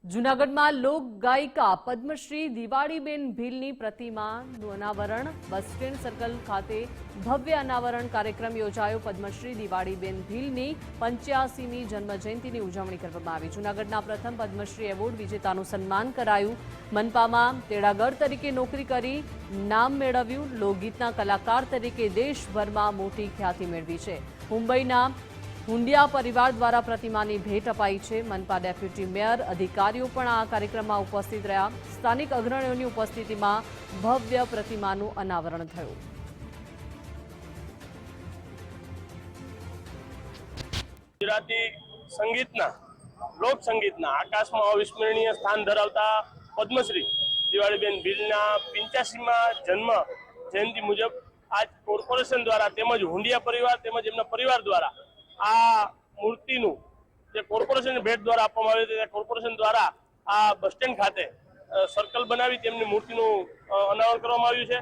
જૂનાગઢમાં લોક ગાયિકા પદ્મશ્રી દિવાળીબેન ભીલની પ્રતિમાનું અનાવરણ બસ સ્ટેન્ડ સર્કલ ખાતે ભવ્ય અનાવરણ કાર્યક્રમ યોજાયો। પદ્મશ્રી દિવાળીબેન ભીલની 85મી જન્મજયંતિની ઉજવણી કરવામાં આવી। જૂનાગઢના પ્રથમ પદ્મશ્રી એવોર્ડ વિજેતાનું સન્માન કરાયું। મનપામાં તેડાગર તરીકે નોકરી કરી નામ મેળવ્યું। લોકગીતના કલાકાર તરીકે દેશભરમાં મોટી ખ્યાતિ મેળવી છે। મુંબઈના હુંડિયા પરિવાર દ્વારા પ્રતિમાની ભેટ અપાઈ છે। મનપા ડેપ્યુટી મેયર અધિકારીઓ પણ આ કાર્યક્રમમાં ઉપસ્થિત રહ્યા। સ્થાનિક અગ્રણીઓની ઉપસ્થિતિમાં ભવ્ય પ્રતિમાનું અનાવરણ થયું। ગુજરાતી સંગીતના લોક સંગીતના આકાશમાં અવિસ્મરણીય સ્થાન ધરાવતા પદ્મશ્રી દિવાળીબેન ભીલના 85મા જન્મ જયંતિ મુજબ આજ કોર્પોરેશન દ્વારા તેમજ હુંડિયા પરિવાર તેમજ એમના પરિવાર દ્વારા આ મૂર્તિનું જે કોર્પોરેશન ભેટ દ્વારા આપવામાં આવ્યું છે, કોર્પોરેશન દ્વારા આ બસ સ્ટેન્ડ ખાતે સર્કલ બનાવી તેમની મૂર્તિનું અનાવરણ કરવામાં આવ્યું છે।